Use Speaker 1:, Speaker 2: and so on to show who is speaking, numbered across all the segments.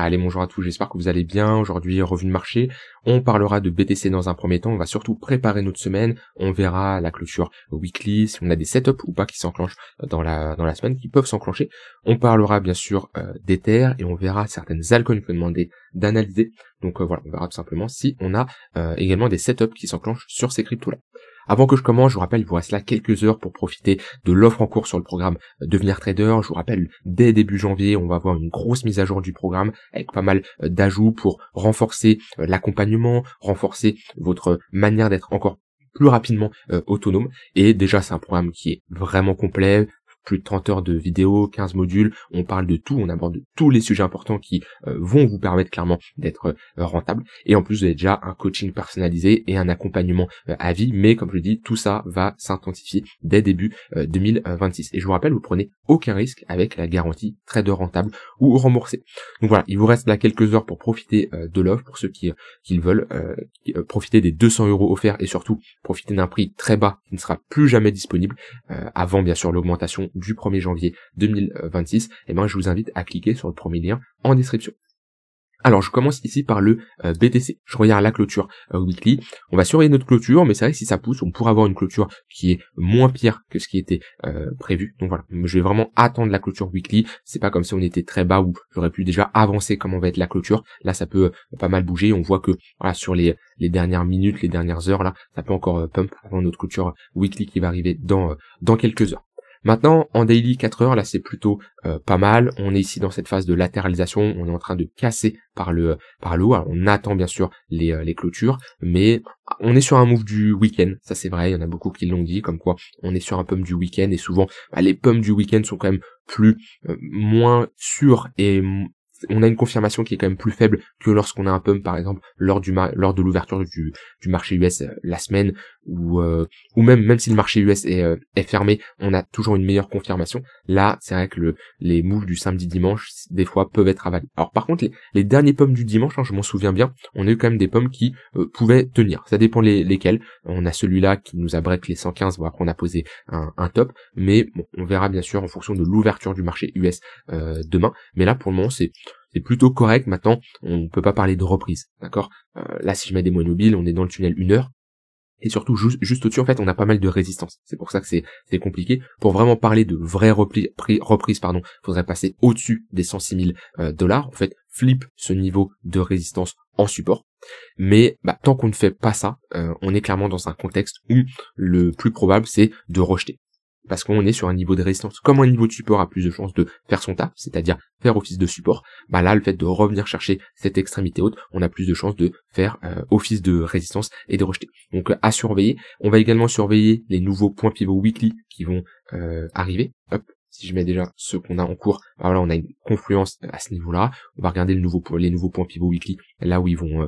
Speaker 1: Allez, bonjour à tous, j'espère que vous allez bien. Aujourd'hui, revue de marché. On parlera de BTC dans un premier temps. On va surtout préparer notre semaine. On verra la clôture weekly, si on a des setups ou pas qui s'enclenchent dans la semaine, qui peuvent s'enclencher. On parlera bien sûr d'Ether et on verra certaines altcoins qu'on demandé d'analyser. Donc voilà, on verra tout simplement si on a également des setups qui s'enclenchent sur ces cryptos-là. Avant que je commence, je vous rappelle, il vous reste là quelques heures pour profiter de l'offre en cours sur le programme Devenir Trader. Je vous rappelle, dès début janvier, on va avoir une grosse mise à jour du programme avec pas mal d'ajouts pour renforcer l'accompagnement, renforcer votre manière d'être encore plus rapidement autonome. Et déjà, c'est un programme qui est vraiment complet. Plus de 30 heures de vidéos, 15 modules, on parle de tout, on aborde tous les sujets importants qui vont vous permettre clairement d'être rentable. Et en plus, vous avez déjà un coaching personnalisé et un accompagnement à vie, mais comme je le dis, tout ça va s'intensifier dès début 2026. Et je vous rappelle, vous prenez aucun risque avec la garantie trader rentable ou remboursé. Donc voilà, il vous reste là quelques heures pour profiter de l'offre, pour ceux qui le veulent, profiter des 200 € offerts et surtout profiter d'un prix très bas qui ne sera plus jamais disponible avant bien sûr l'augmentation du 1er janvier 2026, et ben je vous invite à cliquer sur le premier lien en description. Alors je commence ici par le BTC. Je regarde la clôture weekly. On va surveiller notre clôture, mais c'est vrai que si ça pousse, on pourra avoir une clôture qui est moins pire que ce qui était prévu. Donc voilà, je vais vraiment attendre la clôture weekly. C'est pas comme si on était très bas où j'aurais pu déjà avancer comment va être la clôture. Là ça peut pas mal bouger. On voit que voilà, sur les dernières minutes, les dernières heures là, ça peut encore pump avant notre clôture weekly qui va arriver dans quelques heures. Maintenant, en daily 4 heures, là c'est plutôt pas mal. On est ici dans cette phase de latéralisation, on est en train de casser par le haut. Alors, on attend bien sûr les clôtures, mais on est sur un move du week-end, ça c'est vrai, il y en a beaucoup qui l'ont dit, comme quoi on est sur un pump du week-end, et souvent les pumps du week-end sont quand même moins sûrs, et on a une confirmation qui est quand même plus faible que lorsqu'on a un pump, par exemple lors de l'ouverture du marché US la semaine, ou même si le marché US est fermé, on a toujours une meilleure confirmation. Là c'est vrai que les moves du samedi dimanche des fois peuvent être avalés. Alors par contre les derniers pumps du dimanche, je m'en souviens bien, on a eu quand même des pumps qui pouvaient tenir, ça dépend lesquels. On a celui-là qui nous a break les 115, bon, après on a posé un top, mais bon, on verra bien sûr en fonction de l'ouverture du marché US demain, mais là pour le moment c'est plutôt correct. Maintenant, on peut pas parler de reprise, d'accord. Là, si je mets des moyennes mobiles, on est dans le tunnel 1 heure, et surtout juste au-dessus, en fait, on a pas mal de résistance. C'est pour ça que c'est compliqué. Pour vraiment parler de vraie reprise, faudrait passer au-dessus des 106 000 $. En fait, flip ce niveau de résistance en support. Mais tant qu'on ne fait pas ça, on est clairement dans un contexte où le plus probable, c'est de rejeter. Parce qu'on est sur un niveau de résistance. Comme un niveau de support a plus de chances de faire son taf, c'est-à-dire faire office de support, là, le fait de revenir chercher cette extrémité haute, on a plus de chances de faire office de résistance et de rejeter. Donc à surveiller. On va également surveiller les nouveaux points pivots weekly qui vont arriver. Hop. Si je mets déjà ceux qu'on a en cours, voilà, on a une confluence à ce niveau-là. On va regarder les nouveaux points pivots weekly, là où ils vont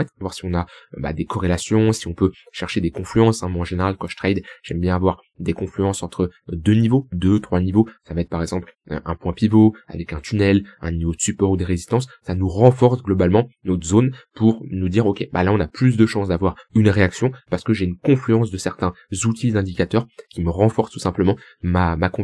Speaker 1: être, voir si on a des corrélations, si on peut chercher des confluences. Moi en général, quand je trade, j'aime bien avoir des confluences entre deux, trois niveaux. Ça va être par exemple un point pivot avec un tunnel, un niveau de support ou de résistance. Ça nous renforce globalement notre zone pour nous dire ok, là on a plus de chances d'avoir une réaction parce que j'ai une confluence de certains outils d'indicateurs qui me renforcent tout simplement ma conviction.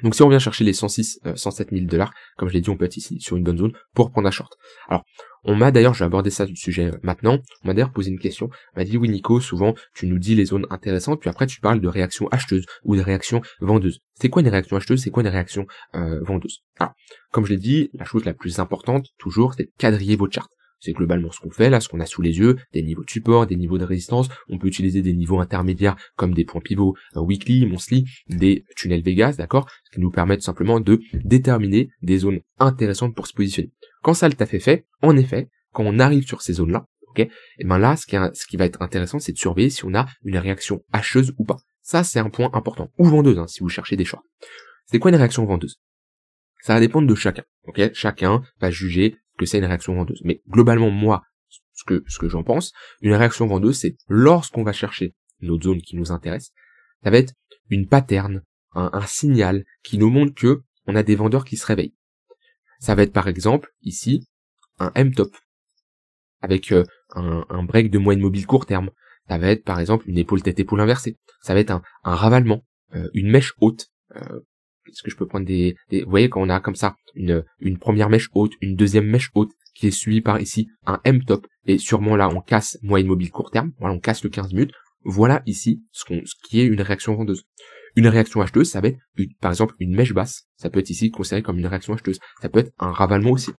Speaker 1: Donc si on vient chercher les 107 000 $, comme je l'ai dit, on peut être ici sur une bonne zone pour prendre un short. Alors, je vais aborder ça du sujet maintenant, on m'a d'ailleurs posé une question, on m'a dit oui Nico, souvent tu nous dis les zones intéressantes, puis après tu parles de réactions acheteuses ou de réactions vendeuses. C'est quoi une réaction acheteuse, c'est quoi une réaction vendeuse? Alors, comme je l'ai dit, la chose la plus importante, toujours, c'est de quadriller votre charte. C'est globalement ce qu'on fait là, ce qu'on a sous les yeux, des niveaux de support, des niveaux de résistance. On peut utiliser des niveaux intermédiaires comme des points pivots weekly, monthly, des tunnels Vegas, d'accord, ce qui nous permet tout simplement de déterminer des zones intéressantes pour se positionner. Quand ça le taf est fait, en effet, quand on arrive sur ces zones-là, ok, et là, ce qui va être intéressant, c'est de surveiller si on a une réaction acheteuse ou pas. Ça, c'est un point important. Ou vendeuse, si vous cherchez des shorts. C'est quoi une réaction vendeuse? Ça va dépendre de chacun, ok. Chacun va juger que c'est une réaction vendeuse. Mais globalement, moi, ce que j'en pense, une réaction vendeuse, c'est lorsqu'on va chercher notre zone qui nous intéresse, ça va être une pattern, un signal qui nous montre que on a des vendeurs qui se réveillent. Ça va être par exemple, ici, un M-top, avec un break de moyenne mobile court terme. Ça va être par exemple une épaule tête-épaule inversée. Ça va être un ravalement, une mèche haute, Est-ce que je peux prendre vous voyez, quand on a comme ça une première mèche haute, une deuxième mèche haute qui est suivie par ici un M-top, et sûrement là on casse moyenne mobile court terme, voilà, on casse le 15 minutes, voilà ici ce qui est une réaction vendeuse. Une réaction acheteuse, ça va être par exemple une mèche basse, ça peut être ici considéré comme une réaction acheteuse, ça peut être un ravalement aussi,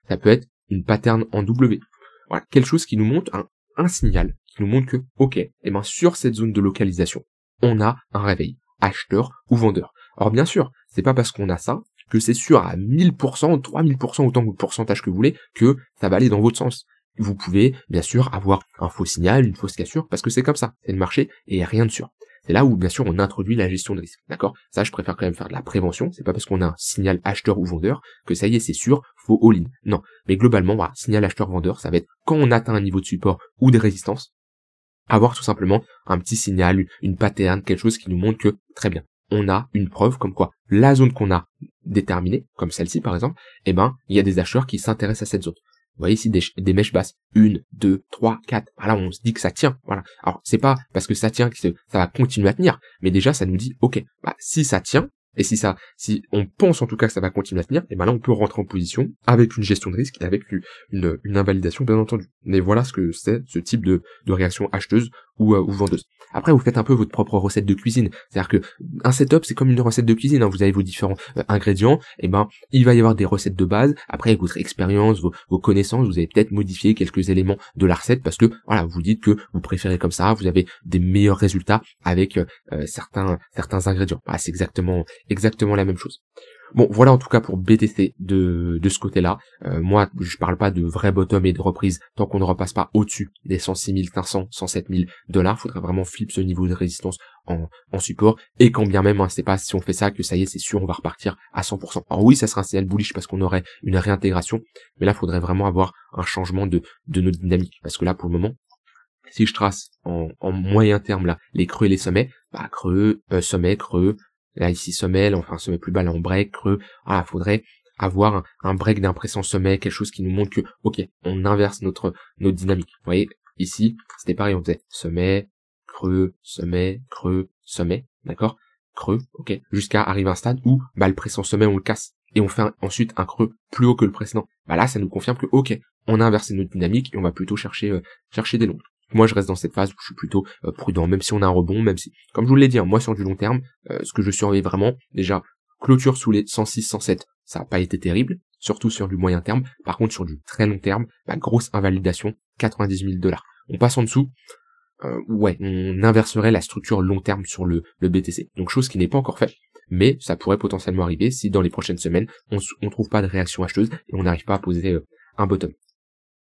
Speaker 1: ça peut être une pattern en W, voilà, quelque chose qui nous montre un signal, qui nous montre que, ok, et ben sur cette zone de localisation, on a un réveil, acheteur ou vendeur. Alors bien sûr, c'est pas parce qu'on a ça que c'est sûr à 1000%, 3000%, autant de pourcentage que vous voulez, que ça va aller dans votre sens. Vous pouvez, bien sûr, avoir un faux signal, une fausse cassure, parce que c'est comme ça, c'est le marché, et rien de sûr. C'est là où, bien sûr, on introduit la gestion de risque, d'accord? Ça, je préfère quand même faire de la prévention, c'est pas parce qu'on a un signal acheteur ou vendeur, que ça y est, c'est sûr, faut all-in. Non. Mais globalement, voilà, signal acheteur-vendeur, ça va être quand on atteint un niveau de support ou des résistances, avoir tout simplement un petit signal, une pattern, quelque chose qui nous montre que, très bien, on a une preuve comme quoi la zone qu'on a déterminée, comme celle-ci par exemple, eh ben, il y a des acheteurs qui s'intéressent à cette zone. Vous voyez ici des mèches basses. 1, 2, 3, 4. Voilà, on se dit que ça tient. Voilà. Alors, c'est pas parce que ça tient que ça va continuer à tenir. Mais déjà, ça nous dit, ok, bah, si ça tient, et si on pense en tout cas que ça va continuer à tenir, et ben là, on peut rentrer en position avec une gestion de risque et avec une invalidation, bien entendu. Mais voilà ce que c'est, ce type de réaction acheteuse ou vendeuse. Après, vous faites un peu votre propre recette de cuisine. C'est-à-dire que un setup, c'est comme une recette de cuisine, hein. Vous avez vos différents ingrédients, et ben, il va y avoir des recettes de base. Après, avec votre expérience, vos connaissances, vous allez peut-être modifier quelques éléments de la recette parce que, voilà, vous dites que vous préférez comme ça, vous avez des meilleurs résultats avec certains ingrédients. Voilà, c'est exactement la même chose. Bon, voilà en tout cas pour BTC de ce côté-là. Moi, je parle pas de vrai bottom et de reprise tant qu'on ne repasse pas au-dessus des 106 500, 107 000 $. Faudrait vraiment flip ce niveau de résistance en support. Et quand bien même, hein, c'est pas si on fait ça que ça y est, c'est sûr, on va repartir à 100%. Alors oui, ça sera un signal bullish parce qu'on aurait une réintégration. Mais là, faudrait vraiment avoir un changement de notre dynamique. Parce que là, pour le moment, si je trace en moyen terme là les creux et les sommets, bah creux, sommet, creux. Là, ici, sommet, là, enfin, sommet plus bas, là, on break, creux. Voilà, faudrait avoir un break d'impression sommet, quelque chose qui nous montre que, ok, on inverse notre dynamique. Vous voyez, ici, c'était pareil, on faisait sommet, creux, sommet, d'accord? Creux, ok, jusqu'à arriver à un stade où, bah, le précédent sommet, on le casse. Et on fait ensuite un creux plus haut que le précédent. Bah là, ça nous confirme que, ok, on a inversé notre dynamique et on va plutôt chercher des longs. Moi, je reste dans cette phase où je suis plutôt prudent, même si on a un rebond, même si, comme je vous l'ai dit, hein, moi sur du long terme, ce que je surveille vraiment, déjà, clôture sous les 106, 107, ça n'a pas été terrible, surtout sur du moyen terme. Par contre, sur du très long terme, grosse invalidation, 90 000 $. On passe en dessous, ouais, on inverserait la structure long terme sur le BTC. Donc, chose qui n'est pas encore faite, mais ça pourrait potentiellement arriver si dans les prochaines semaines, on trouve pas de réaction acheteuse et on n'arrive pas à poser un bottom.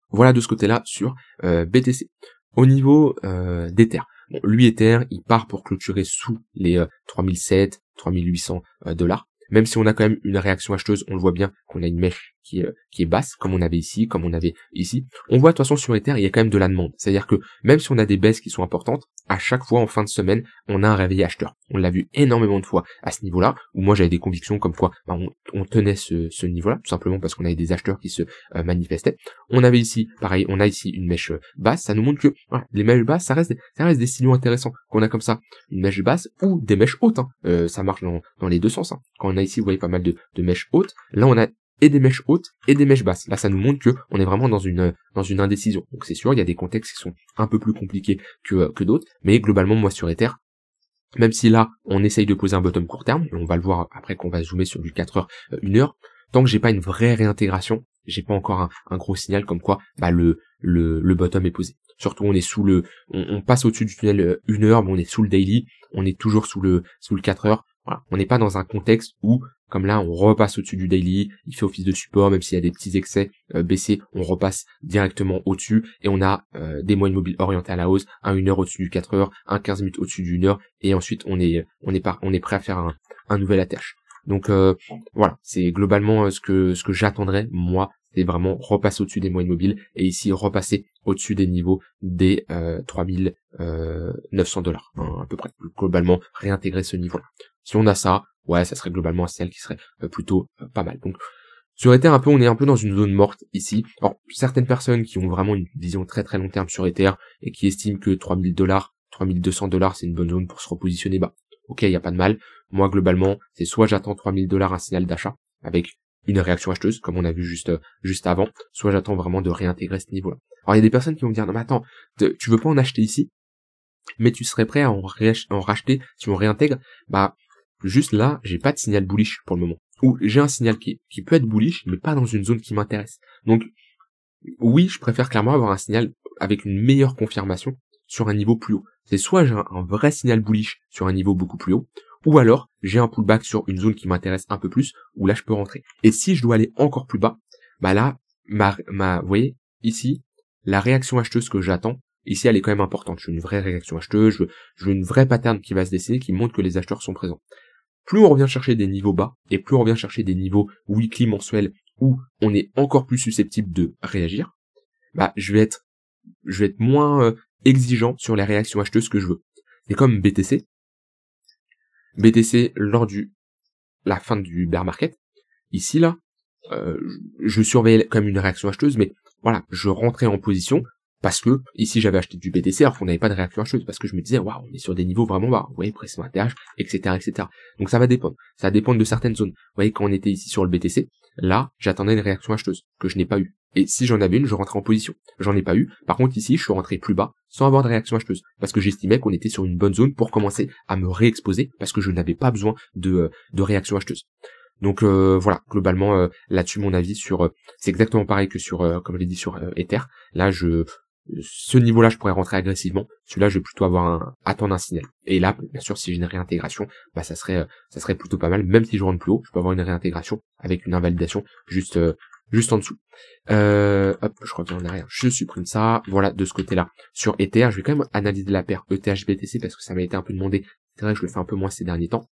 Speaker 1: Voilà de ce côté-là sur BTC. Au niveau d'Ether, bon, lui Ether, il part pour clôturer sous les 3700, 3800 $. Même si on a quand même une réaction acheteuse, on le voit bien qu'on a une mèche qui est basse, comme on avait ici, comme on avait ici. On voit de toute façon sur Ether, il y a quand même de la demande. C'est-à-dire que même si on a des baisses qui sont importantes, à chaque fois en fin de semaine, on a un réveil acheteur. On l'a vu énormément de fois à ce niveau-là, où moi j'avais des convictions comme quoi on tenait ce niveau-là, tout simplement parce qu'on avait des acheteurs qui se manifestaient. On avait ici, pareil, on a ici une mèche basse, ça nous montre que voilà, les mèches basses, ça reste des signaux intéressants. Qu'on a comme ça une mèche basse ou des mèches hautes, hein. Ça marche dans les deux sens. Hein. Quand on a ici, vous voyez pas mal de mèches hautes, là on a et des mèches hautes et des mèches basses. Là, ça nous montre que on est vraiment dans une indécision. Donc c'est sûr, il y a des contextes qui sont un peu plus compliqués que d'autres, mais globalement, moi sur Ether, même si là, on essaye de poser un bottom court terme, et on va le voir après qu'on va zoomer sur du 4 heures, 1 heure, tant que j'ai pas une vraie réintégration, j'ai pas encore un gros signal comme quoi le bottom est posé. Surtout on est on passe au-dessus du tunnel 1 heure, mais on est sous le daily, on est toujours sous le 4 heures. Voilà. On n'est pas dans un contexte où, comme là, on repasse au-dessus du daily, il fait office de support, même s'il y a des petits excès baissés, on repasse directement au-dessus, et on a des moyennes mobiles orientées à la hausse, un 1 heure au-dessus du 4 heures, un 15 minutes au-dessus du 1 heure, et ensuite on est prêt à faire un nouvel attach. Donc voilà, c'est globalement ce que j'attendrais, moi, c'est vraiment repasser au-dessus des moyennes mobiles, et ici repasser au-dessus des niveaux des 3900 $, hein, à peu près. Globalement, réintégrer ce niveau-là. Si on a ça, ouais, ça serait globalement un signal qui serait plutôt pas mal. Donc sur Ether, on est un peu dans une zone morte ici. Alors, certaines personnes qui ont vraiment une vision très très long terme sur Ether et qui estiment que 3000 $, 3200 $, c'est une bonne zone pour se repositionner, ok, il y a pas de mal. Moi, globalement, c'est soit j'attends 3000 $ un signal d'achat avec une réaction acheteuse, comme on a vu juste avant, soit j'attends vraiment de réintégrer ce niveau-là. Alors, il y a des personnes qui vont me dire, non, mais attends, tu veux pas en acheter ici, mais tu serais prêt à en racheter si on réintègre? Bah, juste là, j'ai pas de signal bullish pour le moment. Ou j'ai un signal qui peut être bullish, mais pas dans une zone qui m'intéresse. Donc, oui, je préfère clairement avoir un signal avec une meilleure confirmation sur un niveau plus haut. C'est soit j'ai un vrai signal bullish sur un niveau beaucoup plus haut, ou alors j'ai un pullback sur une zone qui m'intéresse un peu plus, où là je peux rentrer. Et si je dois aller encore plus bas, bah là, vous voyez, ici, la réaction acheteuse que j'attends, ici elle est quand même importante. Je veux une vraie réaction acheteuse, je veux une vraie pattern qui va se dessiner, qui montre que les acheteurs sont présents. Plus on revient chercher des niveaux bas, et plus on revient chercher des niveaux weekly, mensuels, où on est encore plus susceptible de réagir, bah je vais être moins exigeant sur les réactions acheteuses que je veux. C'est comme BTC. BTC lors la fin du bear market, ici là, je surveillais comme une réaction acheteuse, mais voilà, je rentrais en position parce que ici j'avais acheté du BTC alors qu'on n'avait pas de réaction acheteuse, parce que je me disais waouh, on est sur des niveaux vraiment bas, vous voyez, pression ATH, etc., etc. Donc ça va dépendre. Ça va dépendre de certaines zones. Vous voyez, quand on était ici sur le BTC, là, j'attendais une réaction acheteuse que je n'ai pas eu. Et si j'en avais une, je rentrais en position. J'en ai pas eu. Par contre, ici, je suis rentré plus bas sans avoir de réaction acheteuse, parce que j'estimais qu'on était sur une bonne zone pour commencer à me réexposer, parce que je n'avais pas besoin de réaction acheteuse. Donc voilà, globalement là-dessus mon avis sur c'est exactement pareil que sur comme je l'ai dit sur Ether. Là ce niveau-là je pourrais rentrer agressivement. Celui-là je vais plutôt attendre un signal. Et là bien sûr si j'ai une réintégration, bah ça serait plutôt pas mal. Même si je rentre plus haut, je peux avoir une réintégration avec une invalidation juste en dessous. Hop, je reviens en arrière, je supprime ça. Voilà, de ce côté-là. Sur Ether, je vais quand même analyser la paire ETH-BTC parce que ça m'a été un peu demandé. C'est vrai que je le fais un peu moins ces derniers temps.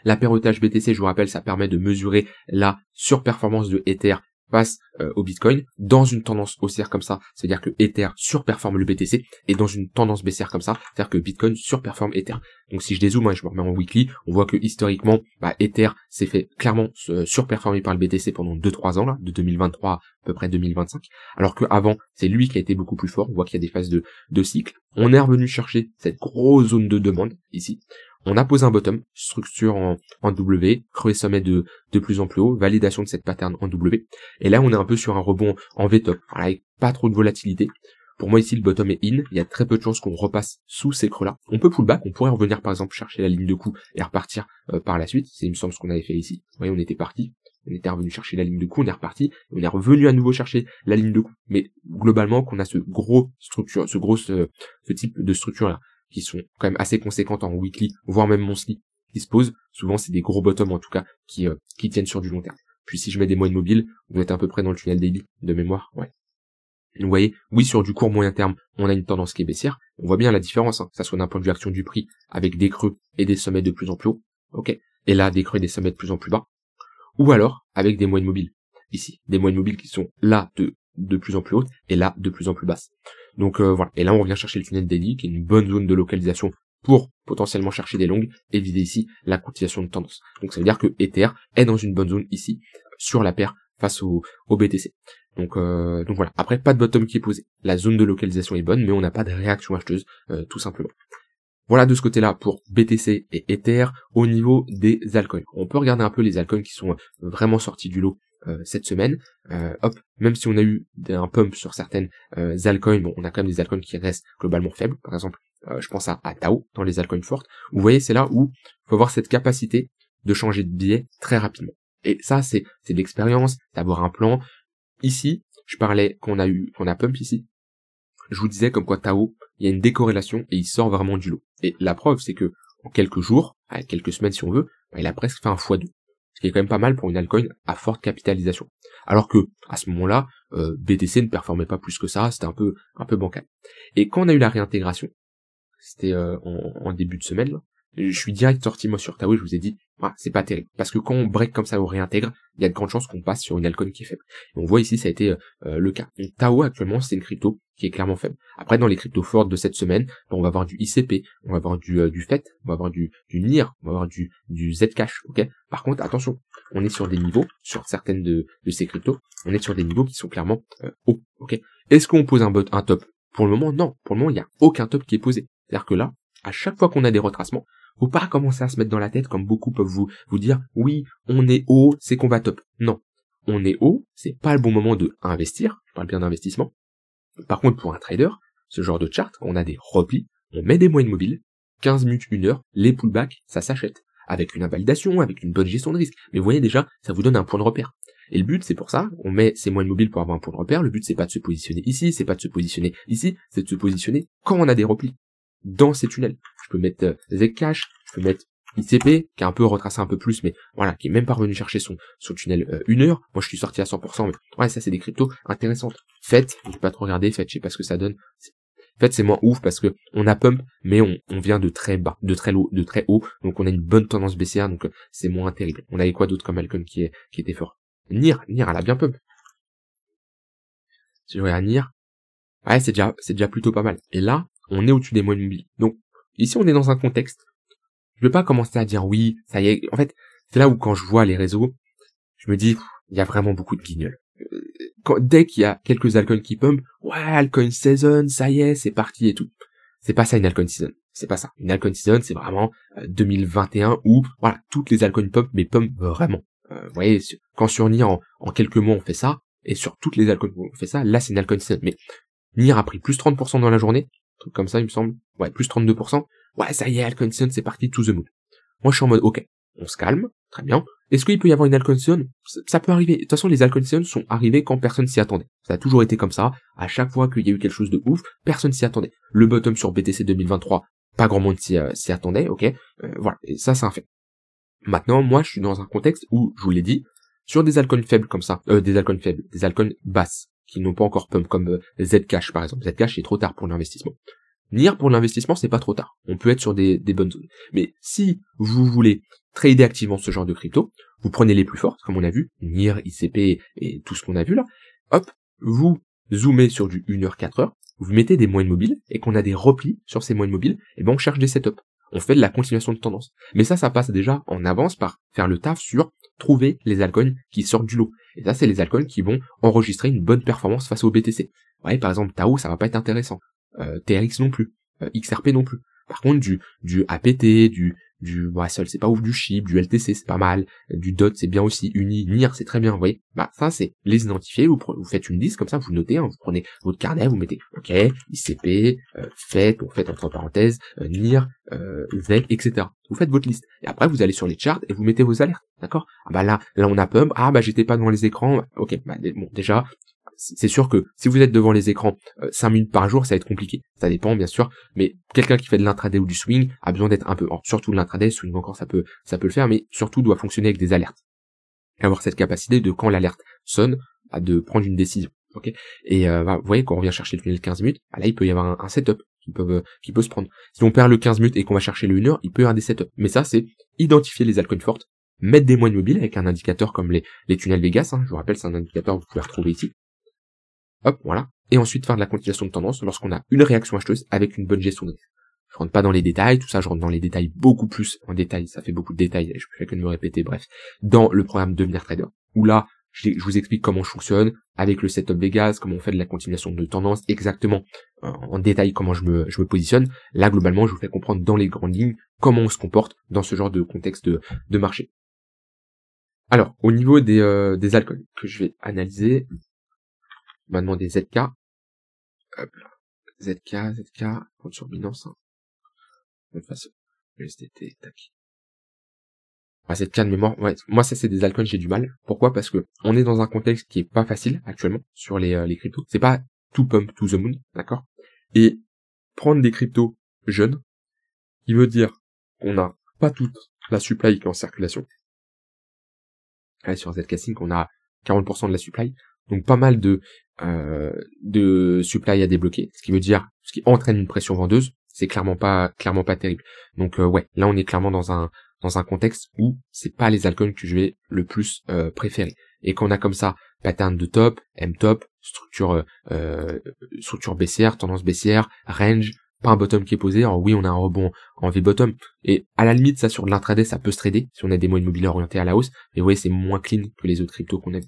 Speaker 1: La paire ETH-BTC, je vous rappelle, ça permet de mesurer la surperformance de Ether face au Bitcoin dans une tendance haussière comme ça. C'est-à-dire que Ether surperforme le BTC, et dans une tendance baissière comme ça, c'est-à-dire que Bitcoin surperforme Ether. Donc si je dézoome, je me remets en weekly, on voit que historiquement, Ether s'est fait clairement surperformer par le BTC pendant 2-3 ans, là, de 2023 à peu près 2025, alors que avant c'est lui qui a été beaucoup plus fort. On voit qu'il y a des phases de cycle. On est revenu chercher cette grosse zone de demande ici. On a posé un bottom, structure en W, creux sommet de plus en plus haut, validation de cette pattern en W. Et là, on est un peu sur un rebond en V-top, voilà, avec pas trop de volatilité. Pour moi, ici, le bottom est in. Il y a très peu de chances qu'on repasse sous ces creux-là. On peut pullback, on pourrait revenir, par exemple, chercher la ligne de coup et repartir par la suite. C'est, il me semble, ce qu'on avait fait ici. Vous voyez, on était parti. On était revenu chercher la ligne de coup, on est reparti. Et on est revenu à nouveau chercher la ligne de coup. Mais globalement, qu'on a ce type de structure-là, qui sont quand même assez conséquentes en weekly, voire même monthly, qui se posent. Souvent, c'est des gros bottoms, en tout cas, qui tiennent sur du long terme. Puis si je mets des moyennes mobiles, vous êtes à peu près dans le tunnel daily, de mémoire, ouais. Vous voyez, oui, sur du court moyen terme, on a une tendance qui est baissière. On voit bien la différence, ça soit d'un point de vue action du prix, avec des creux et des sommets de plus en plus hauts, ok. Et là, des creux et des sommets de plus en plus bas. Ou alors, avec des moyennes mobiles. Ici, des moyennes mobiles qui sont là de plus en plus hautes, et là, de plus en plus basses. Donc voilà, et là on vient chercher le tunnel daily, qui est une bonne zone de localisation pour potentiellement chercher des longues et viser ici la continuation de tendance. Donc ça veut dire que Ether est dans une bonne zone ici, sur la paire face au BTC. Donc voilà, après pas de bottom qui est posé. La zone de localisation est bonne, mais on n'a pas de réaction acheteuse, tout simplement. Voilà de ce côté-là pour BTC et Ether. Au niveau des altcoins, on peut regarder un peu les altcoins qui sont vraiment sortis du lot cette semaine. Même si on a eu un pump sur certaines altcoins, bon, on a quand même des altcoins qui restent globalement faibles. Par exemple, je pense à Tao dans les altcoins fortes. Vous voyez, c'est là où il faut avoir cette capacité de changer de biais très rapidement. Et ça, c'est de l'expérience, d'avoir un plan. Ici, je parlais qu'on a pump ici. Je vous disais comme quoi Tao, il y a une décorrélation et il sort vraiment du lot. Et la preuve, c'est que en quelques jours, quelques semaines si on veut, il a presque fait un x2. Ce qui est quand même pas mal pour une altcoin à forte capitalisation. Alors que, à ce moment-là, BTC ne performait pas plus que ça, c'était un peu bancal. Et quand on a eu la réintégration, c'était en début de semaine, là, je suis direct sorti moi sur Tao et je vous ai dit, c'est pas terrible. Parce que quand on break comme ça ou réintègre, il y a de grandes chances qu'on passe sur une altcoin qui est faible. Et on voit ici, ça a été le cas. Donc Tao actuellement, c'est une crypto qui est clairement faible. Après, dans les cryptos fortes de cette semaine, on va avoir du ICP, on va avoir du FET, on va avoir du NIR, on va avoir du Zcash, ok. Par contre, attention, on est sur des niveaux, sur certaines de ces cryptos, on est sur des niveaux qui sont clairement hauts, ok. Est-ce qu'on pose un top? Pour le moment, non. Pour le moment, il n'y a aucun top qui est posé. C'est-à-dire que là, à chaque fois qu'on a des retracements, Faut pas commencer à se mettre dans la tête comme beaucoup peuvent vous dire, oui, on est haut, c'est qu'on va top. Non. On est haut, c'est pas le bon moment de investir. Je parle bien d'investissement. Par contre, pour un trader, ce genre de chart, on a des replis, on met des moyennes mobiles, 15 minutes, 1 heure, les pullbacks, ça s'achète. Avec une invalidation, avec une bonne gestion de risque. Mais vous voyez déjà, ça vous donne un point de repère. Et le but, c'est pour ça, on met ces moyennes mobiles pour avoir un point de repère. Le but, c'est pas de se positionner ici, c'est pas de se positionner ici, c'est de se positionner quand on a des replis. Dans ces tunnels. Je peux mettre Zcash, je peux mettre ICP, qui est un peu retracé un peu plus, mais voilà, qui est même pas revenu chercher son tunnel 1 heure. Moi, je suis sorti à 100%, mais ouais, ça, c'est des cryptos intéressantes. Faites, je vais pas trop regarder, faites, je sais pas ce que ça donne. Faites, c'est moins ouf parce que on a pump, mais on vient de très bas, de très haut, donc on a une bonne tendance baissière, donc c'est moins terrible. On avait quoi d'autre comme Alcon qui était fort? NIR, elle a bien pump. Si je regarde NIR, ouais, c'est déjà plutôt pas mal. Et là, on est au-dessus des moyennes mobiles. Donc, ici, on est dans un contexte. Je vais pas commencer à dire oui, ça y est. En fait, c'est là où quand je vois les réseaux, je me dis, il y a vraiment beaucoup de guignols. Dès qu'il y a quelques altcoins qui pump, ouais, altcoin season, ça y est, c'est parti et tout. C'est pas ça une altcoin season. C'est pas ça. Une altcoin season, c'est vraiment 2021 où, voilà, toutes les altcoins pump, mais pump vraiment. Vous voyez, quand sur NIR, en quelques mois, on fait ça, et sur toutes les altcoins, on fait ça, là, c'est une altcoin season. Mais NIR a pris plus 30% dans la journée, un truc comme ça, il me semble. Ouais, plus 32%. Ouais, ça y est, altcoin season, c'est parti, to the moon. Moi, je suis en mode, ok, on se calme, très bien. Est-ce qu'il peut y avoir une altcoin season? Ça peut arriver. De toute façon, les altcoin season sont arrivés quand personne s'y attendait. Ça a toujours été comme ça. À chaque fois qu'il y a eu quelque chose de ouf, personne s'y attendait. Le bottom sur BTC 2023, pas grand monde s'y attendait, ok. Voilà, et ça, c'est un fait. Maintenant, moi, je suis dans un contexte où, je vous l'ai dit, sur des altcoins faibles comme ça, des altcoins basses, qui n'ont pas encore pump, comme Zcash, par exemple. Zcash, c'est trop tard pour l'investissement. NIR pour l'investissement, c'est pas trop tard. On peut être sur des bonnes zones. Mais si vous voulez trader activement ce genre de crypto, vous prenez les plus fortes, comme on a vu, NIR, ICP et tout ce qu'on a vu là. Hop, vous zoomez sur du 1h, 4h, vous mettez des moyennes mobiles et qu'on a des replis sur ces moyennes mobiles, et ben on cherche des setups. On fait de la continuation de tendance. Mais ça passe déjà en avance par faire le taf sur trouver les altcoins qui sortent du lot. Et ça, c'est les altcoins qui vont enregistrer une bonne performance face au BTC. Ouais, par exemple, Tao, ça va pas être intéressant. TRX non plus, XRP non plus. Par contre, du APT, ouais, seul, c'est pas ouf, du SHIB, du LTC, c'est pas mal, du DOT, c'est bien aussi, UNI, NIR, c'est très bien, vous voyez. Bah, ça, c'est les identifier, vous faites une liste, comme ça, vous notez, hein, vous prenez votre carnet, vous mettez, ok, ICP, FET, on fait entre parenthèses, NIR, ZEC, etc. Vous faites votre liste. Et après, vous allez sur les charts et vous mettez vos alertes, d'accord? Ah bah là, on a pump, ah bah j'étais pas devant les écrans, ok, bah bon, déjà, c'est sûr que si vous êtes devant les écrans 5 minutes par jour, ça va être compliqué. Ça dépend, bien sûr, mais quelqu'un qui fait de l'intraday ou du swing a besoin d'être un peu, surtout de l'intraday, swing encore, ça peut le faire, mais surtout doit fonctionner avec des alertes. Avoir cette capacité de, quand l'alerte sonne, de prendre une décision. Ok. Et vous voyez, quand on vient chercher le tunnel 15 minutes, là, il peut y avoir un setup qui peut se prendre. Si on perd le 15 minutes et qu'on va chercher le 1 heure, il peut y avoir des setups. Mais ça, c'est identifier les altcoins fortes, mettre des moyennes mobiles avec un indicateur comme les tunnels Vegas, hein, je vous rappelle, c'est un indicateur que vous pouvez retrouver ici. Hop, voilà. Et ensuite faire de la continuation de tendance lorsqu'on a une réaction acheteuse avec une bonne gestion de risque. Je rentre pas dans les détails, tout ça, je rentre dans les détails beaucoup plus en détail, ça fait beaucoup de détails, je fais que de me répéter, bref. Dans le programme Devenir Trader, où là, je vous explique comment je fonctionne, avec le setup Vegas, comment on fait de la continuation de tendance, exactement, en détail comment je me positionne. Là, globalement, je vous fais comprendre dans les grandes lignes comment on se comporte dans ce genre de contexte de marché. Alors, au niveau des altcoins que je vais analyser, on m'a demandé ZK. Hop là. ZK, compte sur Binance. Hein. De toute façon. USDT, tac. Ah, ZK de mémoire, ouais. Moi, ça, c'est des altcoins, j'ai du mal. Pourquoi? Parce que on est dans un contexte qui est pas facile, actuellement, sur les cryptos. C'est pas tout pump to the moon, d'accord? Et prendre des cryptos jeunes, qui veut dire qu'on n'a pas toute la supply qui est en circulation. Là, sur ZK Sync, on a 40% de la supply. Donc pas mal de supply à débloquer, ce qui entraîne une pression vendeuse, c'est clairement pas terrible. Donc ouais, là on est clairement dans un contexte où c'est pas les altcoins que je vais le plus préférer. Et qu'on a comme ça pattern de top, M-top, structure baissière, tendance baissière, range, pas un bottom qui est posé. Alors oui, on a un rebond en V-bottom, et à la limite ça sur de l'intraday ça peut se trader si on a des moyennes mobiles orientées à la hausse, mais vous voyez c'est moins clean que les autres cryptos qu'on a vu.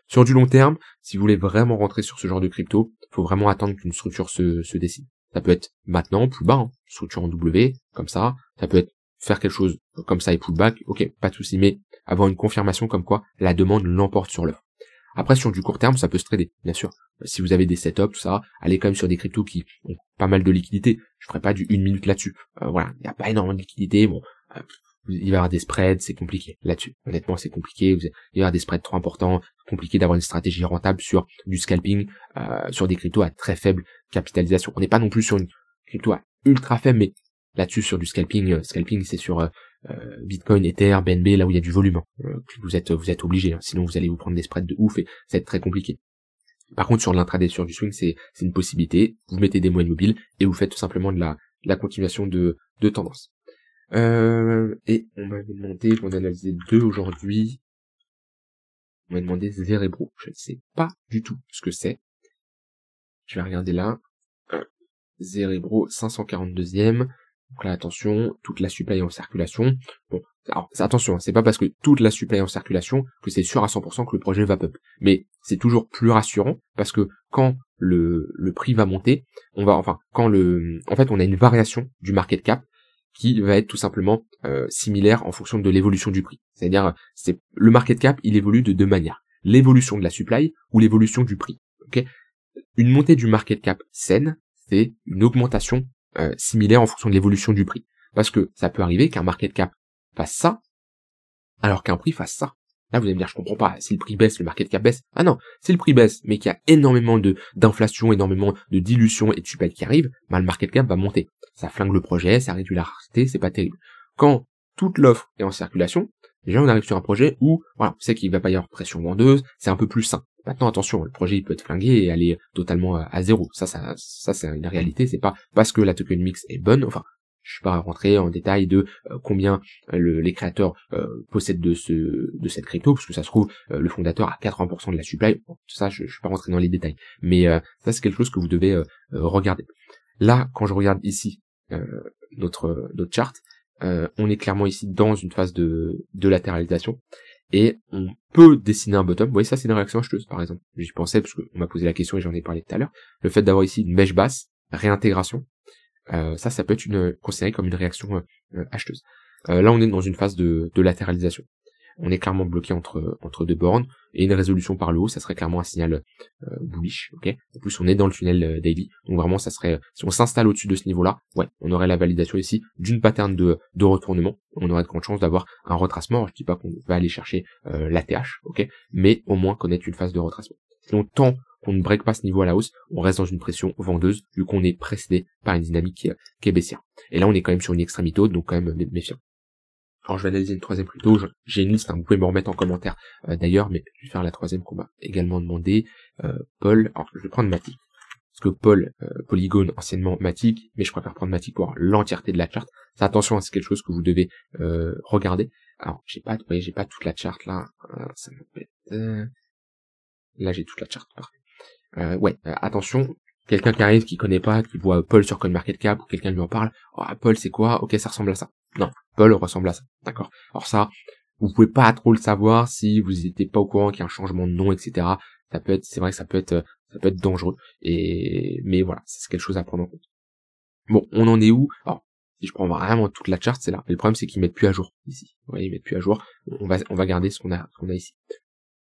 Speaker 1: Sur du long terme, si vous voulez vraiment rentrer sur ce genre de crypto, faut vraiment attendre qu'une structure se dessine. Ça peut être maintenant, plus bas, hein, structure en W, comme ça peut être faire quelque chose comme ça et pullback, ok, pas de souci, mais avoir une confirmation comme quoi la demande l'emporte sur l'offre. Après, sur du court terme, ça peut se trader, bien sûr. Si vous avez des setups, tout ça, allez quand même sur des cryptos qui ont pas mal de liquidité. Je ferai pas du 1 minute là-dessus. Voilà, il n'y a pas énormément de liquidité. Bon, il va y avoir des spreads, c'est compliqué là-dessus. Honnêtement, c'est compliqué. Il va y avoir des spreads trop importants. Compliqué d'avoir une stratégie rentable sur du scalping, sur des cryptos à très faible capitalisation. On n'est pas non plus sur une crypto à ultra faible, mais là-dessus sur du scalping, c'est sur Bitcoin, Ether, BNB, là où il y a du volume. Vous êtes obligé, hein, sinon vous allez vous prendre des spreads de ouf et ça va être très compliqué. Par contre, sur l'intraday, sur du swing, c'est une possibilité. Vous mettez des moyennes mobiles et vous faites tout simplement de la continuation de tendance. Et on m'avait demandé qu'on analysait deux aujourd'hui. On m'a demandé Zerebro. Je ne sais pas du tout ce que c'est. Je vais regarder là. Zerebro 542e. Donc là, attention, toute la supply en circulation. Bon, alors, attention, c'est pas parce que toute la supply en circulation que c'est sûr à 100% que le projet va pump. Mais c'est toujours plus rassurant parce que quand le prix va monter, on a une variation du market cap qui va être tout simplement similaire en fonction de l'évolution du prix. C'est-à-dire, le market cap, il évolue de deux manières. L'évolution de la supply ou l'évolution du prix. Ok ? Une montée du market cap saine, c'est une augmentation similaire en fonction de l'évolution du prix. Parce que ça peut arriver qu'un market cap fasse ça, alors qu'un prix fasse ça. Là, vous allez me dire, je comprends pas, si le prix baisse, le market cap baisse. Ah non, si le prix baisse, mais qu'il y a énormément d'inflation, énormément de dilution et de supply qui arrive, bah, le market cap va monter. Ça flingue le projet, ça réduit la rareté, c'est pas terrible. Quand toute l'offre est en circulation, déjà on arrive sur un projet où, voilà, on sait qu'il va pas y avoir pression vendeuse, c'est un peu plus sain. Maintenant, attention, le projet il peut être flingué et aller totalement à zéro. Ça c'est une réalité, c'est pas parce que la tokenomics est bonne, enfin, je suis pas rentré en détail de combien les créateurs possèdent de cette crypto, parce que ça se trouve, le fondateur a 80% de la supply. Bon, tout ça, je suis pas rentré dans les détails. Mais ça, c'est quelque chose que vous devez regarder. Là, quand je regarde ici notre chart, on est clairement ici dans une phase de latéralisation. Et on peut dessiner un bottom. Vous voyez, ça c'est une réaction acheteuse, par exemple. J'y pensais parce qu'on m'a posé la question et j'en ai parlé tout à l'heure. Le fait d'avoir ici une mèche basse, réintégration, ça peut être considéré comme une réaction acheteuse. Là, on est dans une phase de latéralisation. On est clairement bloqué entre deux bornes, et une résolution par le haut, ça serait clairement un signal bullish, ok. En plus, on est dans le tunnel daily, donc vraiment, ça serait, si on s'installe au-dessus de ce niveau-là, ouais, on aurait la validation ici d'une pattern de retournement. On aurait de grandes chances d'avoir un retracement. Alors, je dis pas qu'on va aller chercher l'ATH, ok, mais au moins connaître une phase de retracement. Sinon, tant qu'on ne break pas ce niveau à la hausse, on reste dans une pression vendeuse, vu qu'on est précédé par une dynamique qui est baissière. Et là, on est quand même sur une extrémité haute, donc quand même méfiant. Alors je vais analyser une troisième plutôt, j'ai une liste, hein, vous pouvez me remettre en commentaire d'ailleurs, mais je vais faire la troisième qu'on m'a également demandé. Paul, alors je vais prendre Matic, parce que Paul, Polygone, anciennement Matic, mais je préfère prendre Matic pour l'entièreté de la charte. Ça, attention, c'est quelque chose que vous devez regarder. Alors j'ai pas toute la charte là, ça m'embête. Là j'ai toute la charte, parfait. Attention, quelqu'un qui arrive, qui connaît pas, qui voit Paul sur CoinMarketCap, ou quelqu'un lui en parle, oh Paul c'est quoi? Ok, ça ressemble à ça. Non, Paul ressemble à ça, d'accord. Alors ça, vous pouvez pas trop le savoir si vous n'étiez pas au courant qu'il y a un changement de nom, etc. C'est vrai que ça peut être dangereux. Mais voilà, c'est quelque chose à prendre en compte. Bon, on en est où? Alors, si je prends vraiment toute la charte, c'est là. Mais le problème, c'est qu'ils mettent plus à jour ici. Vous voyez, ils mettent plus à jour. On va garder ce qu'on a ici.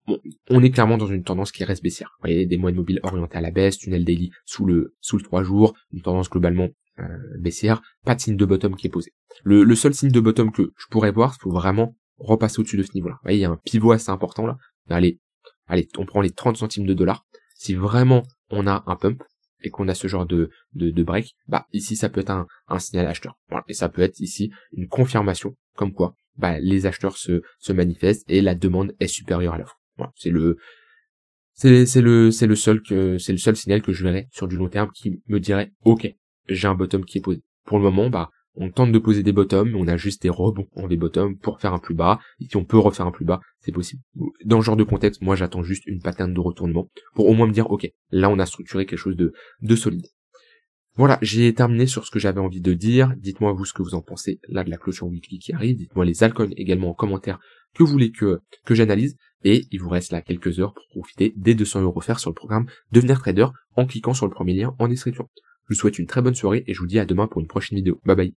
Speaker 1: Bon, on est clairement dans une tendance qui reste baissière. Vous voyez, des moyennes mobiles orientées à la baisse, tunnel daily sous le 3 jours, une tendance globalement baissière, pas de signe de bottom qui est posé. Le seul signe de bottom que je pourrais voir, il faut vraiment repasser au-dessus de ce niveau-là. Vous voyez, il y a un pivot assez important là. Allez, on prend les 30 centimes de dollars. Si vraiment on a un pump et qu'on a ce genre de break, bah ici ça peut être un signal acheteur. Voilà. Et ça peut être ici une confirmation comme quoi bah les acheteurs se manifestent et la demande est supérieure à l'offre. Voilà. C'est le seul signal que je verrai sur du long terme qui me dirait ok, j'ai un bottom qui est posé. Pour le moment, bah on tente de poser des bottoms, mais on a juste des rebonds en des bottoms pour faire un plus bas. Et si on peut refaire un plus bas, c'est possible. Dans ce genre de contexte, moi j'attends juste une pattern de retournement pour au moins me dire ok, là on a structuré quelque chose de solide. Voilà, j'ai terminé sur ce que j'avais envie de dire. Dites-moi vous ce que vous en pensez là de la clôture weekly qui arrive. Dites-moi les altcoins également en commentaire que vous voulez que j'analyse. Et il vous reste là quelques heures pour profiter des 200 € offerts sur le programme Devenir Trader en cliquant sur le premier lien en description. Je vous souhaite une très bonne soirée et je vous dis à demain pour une prochaine vidéo. Bye bye.